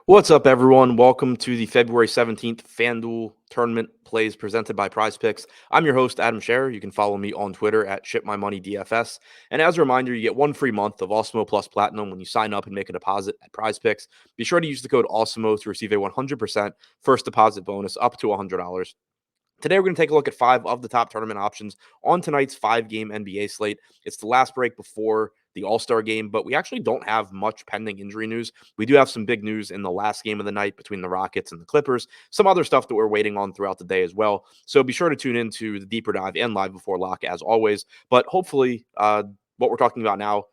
What's up, everyone? Welcome to the February 17th FanDuel Tournament Plays presented by Prize Picks. I'm your host, Adam Scherer. You can follow me on Twitter at ShipMyMoneyDFS. And as a reminder, you get 1 free month of Awesemo Plus Platinum when you sign up and make a deposit at Prize Picks. Be sure to use the code Awesemo to receive a 100% first deposit bonus up to $100. Today, we're going to take a look at 5 of the top tournament options on tonight's 5-game NBA slate. It's the last break before the All-Star game, but we actually don't have much pending injury news. We do have some big news in the last game of the night between the Rockets and the Clippers, some other stuff that we're waiting on throughout the day as well. So be sure to tune into the Deeper Dive and Live Before Lock as always. But hopefully, what we're talking about now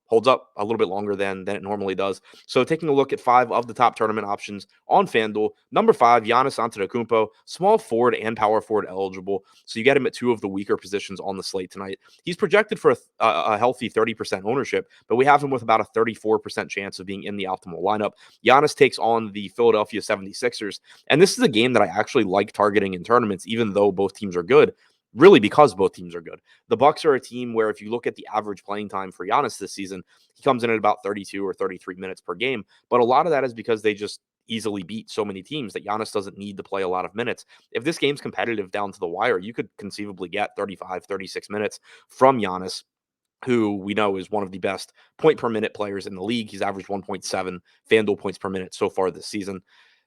holds up a little bit longer than it normally does. So taking a look at 5 of the top tournament options on FanDuel. Number 5, Giannis Antetokounmpo, small forward and power forward eligible. So you get him at 2 of the weaker positions on the slate tonight. He's projected for a healthy 30% ownership, but we have him with about a 34% chance of being in the optimal lineup. Giannis takes on the Philadelphia 76ers, and this is a game that I actually like targeting in tournaments, even though both teams are good. Really, because both teams are good. The Bucks are a team where if you look at the average playing time for Giannis this season, he comes in at about 32 or 33 minutes per game. But a lot of that is because they just easily beat so many teams that Giannis doesn't need to play a lot of minutes. If this game's competitive down to the wire, you could conceivably get 35, 36 minutes from Giannis, who we know is one of the best point per minute players in the league. He's averaged 1.7 FanDuel points per minute so far this season.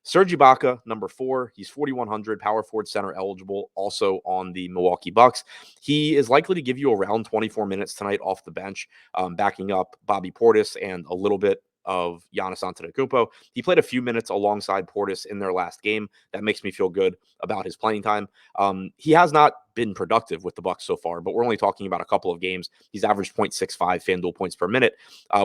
Serge Ibaka, number 4, he's 4,100, power forward center eligible, also on the Milwaukee Bucks. He is likely to give you around 24 minutes tonight off the bench, backing up Bobby Portis and a little bit of Giannis Antetokounmpo. He played a few minutes alongside Portis in their last game. That makes me feel good about his playing time. He has not been productive with the Bucks so far, but we're only talking about a couple of games. He's averaged 0.65 FanDuel points per minute.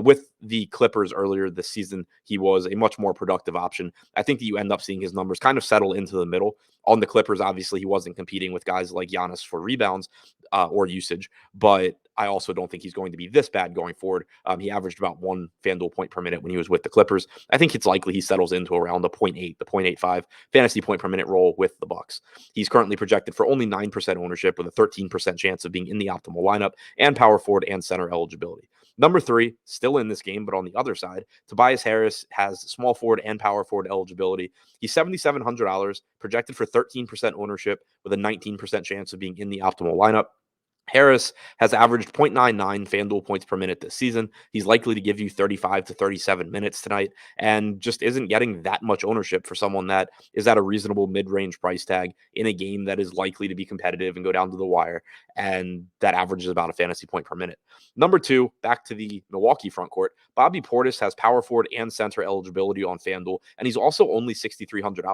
With the Clippers earlier this season, he was a much more productive option. I think that you end up seeing his numbers kind of settle into the middle. On the Clippers, obviously, he wasn't competing with guys like Giannis for rebounds or usage, but I also don't think he's going to be this bad going forward. He averaged about 1 FanDuel point per minute when he was with the Clippers. I think it's likely he settles into around the 0.85 fantasy point per minute role with the Bucks. He's currently projected for only 9% ownership with a 13% chance of being in the optimal lineup and power forward and center eligibility. Number 3, still in this game, but on the other side, Tobias Harris has small forward and power forward eligibility. He's $7,700, projected for 13% ownership with a 19% chance of being in the optimal lineup. Harris has averaged 0.99 FanDuel points per minute this season. He's likely to give you 35 to 37 minutes tonight and just isn't getting that much ownership for someone that is at a reasonable mid-range price tag in a game that is likely to be competitive and go down to the wire, and that averages about a fantasy point per minute. Number 2, back to the Milwaukee front court, Bobby Portis has power forward and center eligibility on FanDuel, and he's also only $6,300.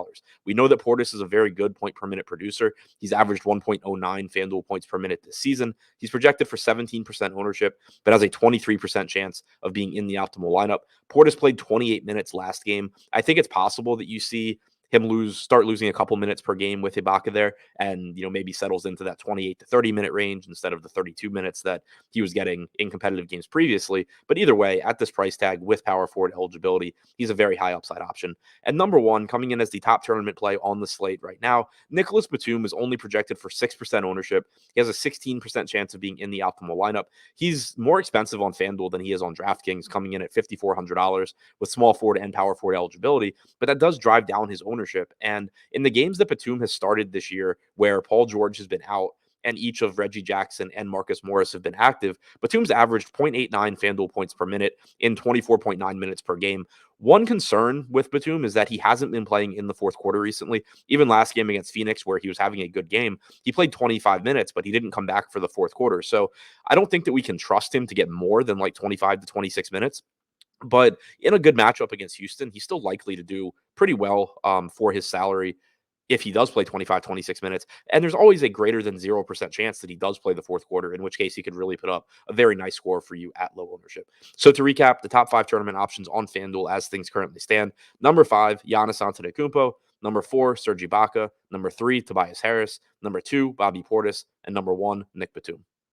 We know that Portis is a very good point per minute producer. He's averaged 1.09 FanDuel points per minute this season. He's projected for 17% ownership, but has a 23% chance of being in the optimal lineup. Portis played 28 minutes last game. I think it's possible that you see him start losing a couple minutes per game with Ibaka there, and maybe settles into that 28 to 30 minute range instead of the 32 minutes that he was getting in competitive games previously. But either way, at this price tag with power forward eligibility, he's a very high upside option. And number 1, coming in as the top tournament play on the slate right now, Nicholas Batum is only projected for 6% ownership. He has a 16% chance of being in the optimal lineup. He's more expensive on FanDuel than he is on DraftKings, coming in at $5,400 with small forward and power forward eligibility, but that does drive down his ownership. And in the games that Batum has started this year, where Paul George has been out and each of Reggie Jackson and Marcus Morris have been active, Batum's averaged 0.89 FanDuel points per minute in 24.9 minutes per game. One concern with Batum is that he hasn't been playing in the fourth quarter recently. Even last game against Phoenix, where he was having a good game, he played 25 minutes, but he didn't come back for the fourth quarter. So I don't think that we can trust him to get more than like 25 to 26 minutes. But in a good matchup against Houston, he's still likely to do pretty well for his salary if he does play 25, 26 minutes. And there's always a greater than 0% chance that he does play the fourth quarter, in which case he could really put up a very nice score for you at low ownership. So to recap, the top 5 tournament options on FanDuel as things currently stand. Number 5, Giannis Antetokounmpo. Number 4, Serge Ibaka. Number 3, Tobias Harris. Number 2, Bobby Portis. And number 1, Nick Batum.